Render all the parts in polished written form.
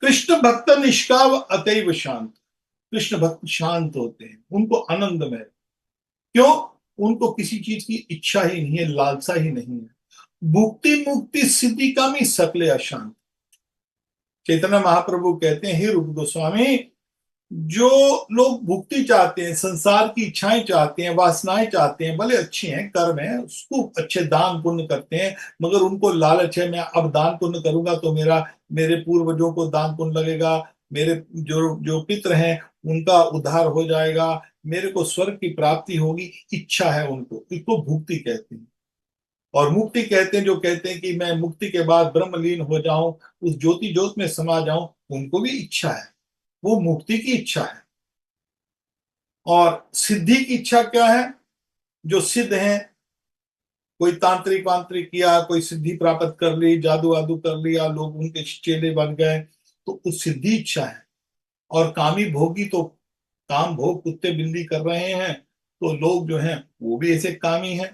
कृष्ण भक्त निष्काम अतैव शांत। कृष्ण भक्त शांत होते हैं, उनको आनंदमय। क्यों? उनको किसी चीज की इच्छा ही नहीं है, लालसा ही नहीं है। भुक्ति मुक्ति सिद्धि कामी सकले अशांत। चैतन्य महाप्रभु कहते हैं, हे रूप गोस्वामी, जो लोग भुक्ति चाहते हैं, संसार की इच्छाएं चाहते हैं, वासनाएं चाहते हैं, भले अच्छी हैं, कर्म है, उसको अच्छे दान पुण्य करते हैं, मगर उनको लालच है, मैं अब दान पुण्य करूंगा तो मेरे पूर्वजों को दान पुण्य लगेगा, मेरे जो जो पितर हैं उनका उद्धार हो जाएगा, मेरे को स्वर्ग की प्राप्ति होगी, इच्छा है उनको, इसको भुक्ति कहते हैं। और मुक्ति कहते हैं, जो कहते हैं कि मैं मुक्ति के बाद ब्रह्मलीन हो जाऊं, उस ज्योति ज्योत में समा जाऊं, उनको भी इच्छा है, वो मुक्ति की इच्छा है। और सिद्धि की इच्छा क्या है? जो सिद्ध हैं, कोई तांत्रिक वांत्रिक किया, कोई सिद्धि प्राप्त कर ली, जादू वादू कर लिया, लोग उनके चेले बन गए, तो उस सिद्धि इच्छा है। और कामी भोगी तो काम भोग कुत्ते बिल्ली कर रहे हैं, तो लोग जो हैं वो भी ऐसे कामी हैं।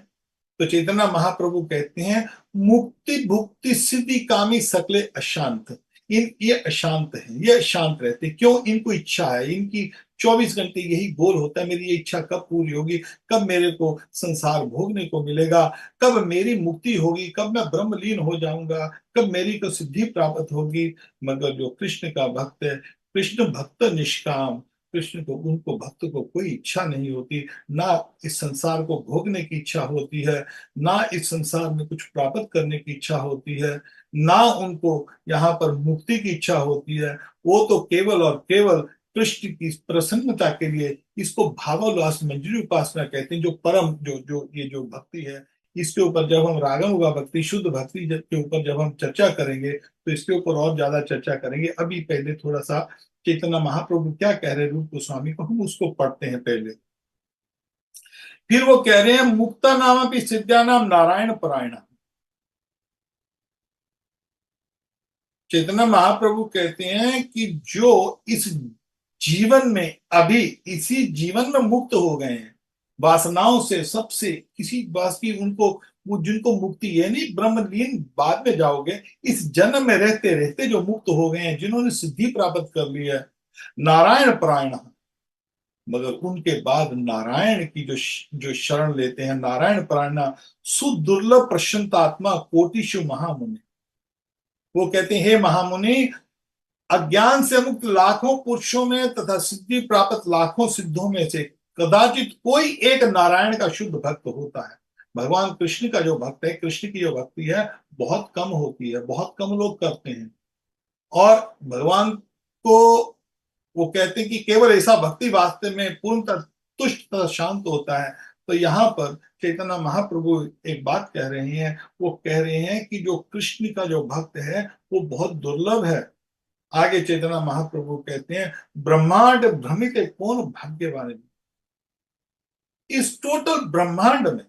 तो चैतन्य महाप्रभु कहते हैं, मुक्ति भुक्ति सिद्धि कामी सकले अशांत। ये अशांत है, ये शांत रहते। क्यों? इनको इच्छा है, इनकी 24 घंटे यही गोल होता है, मेरी ये इच्छा कब पूरी होगी, कब मेरे को संसार भोगने को मिलेगा, कब मेरी मुक्ति होगी, कब मैं ब्रह्मलीन हो जाऊंगा, कब मेरी को सिद्धि प्राप्त होगी। मगर जो कृष्ण का भक्त है, कृष्ण भक्त निष्काम, कृष्ण को, उनको भक्त को कोई इच्छा नहीं होती, ना इस संसार को भोगने की इच्छा होती है, ना इस संसार में कुछ प्राप्त करने की इच्छा होती है, ना उनको यहाँ पर मुक्ति की इच्छा होती है। वो तो केवल और केवल कृष्ण की प्रसन्नता के लिए, इसको भावालास मंजरी उपासना कहते हैं। जो परम जो ये जो भक्ति है, इसके ऊपर जब हम रागम होगा भक्ति, शुद्ध भक्ति के ऊपर जब हम चर्चा करेंगे, तो इसके ऊपर और ज्यादा चर्चा करेंगे। अभी पहले थोड़ा सा चैतन्य महाप्रभु क्या कह रहे हैं रूप गोस्वामी को, हम उसको पढ़ते हैं पहले। फिर वो कह रहे हैं, मुक्ता नाम अपनी सिद्ध्या नाम नारायण परायण। चैतन्य महाप्रभु कहते हैं कि जो इस जीवन में, अभी इसी जीवन में मुक्त हो गए हैं वासनाओं से, सबसे किसी बात की उनको, वो जिनको मुक्ति है नहीं, ब्रह्मलीन बाद में जाओगे, इस जन्म में रहते रहते जो मुक्त हो गए हैं, जिन्होंने सिद्धि प्राप्त कर ली है, नारायण परायण। मगर उनके बाद नारायण की जो शरण लेते हैं, नारायण परायण, सुदुर्लभ प्रशांतात्मा कोटिशु महामुनि। वो कहते हैं, हे महामुनि, अज्ञान से मुक्त लाखों पुरुषों में तथा सिद्धि प्राप्त लाखों सिद्धों में से कदाचित कोई एक नारायण का शुद्ध भक्त होता है। भगवान कृष्ण का जो भक्त है, कृष्ण की जो भक्ति है, बहुत कम होती है, बहुत कम लोग करते हैं। और भगवान को वो कहते हैं कि केवल ऐसा भक्ति वास्तव में पूर्णतः तुष्ट तथा शांत होता है। तो यहाँ पर चैतन्य महाप्रभु एक बात कह रहे हैं, वो कह रहे हैं कि जो कृष्ण का जो भक्त है वो बहुत दुर्लभ है। आगे चैतन्य महाप्रभु कहते हैं, ब्रह्मांड भ्रमित कौन भाग्यवान है। इस टोटल ब्रह्मांड में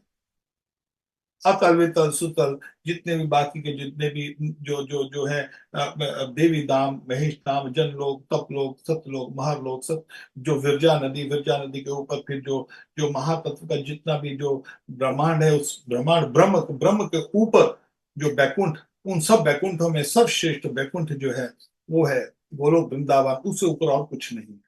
अतल वितल सुतल, जितने भी बाकी के जितने भी जो जो जो है, देवी धाम, महेश धाम, जन लोग, तप लोग, सतलोक, महालोक, सत, जो विरजा नदी के ऊपर फिर जो जो महातत्व का जितना भी जो ब्रह्मांड है, उस ब्रह्मांड ब्रह्म ब्रह्म के ऊपर जो बैकुंठ, उन सब बैकुंठों में सर्वश्रेष्ठ बैकुंठ जो है वो है गोलोक वृंदावन, उससे ऊपर और कुछ नहीं।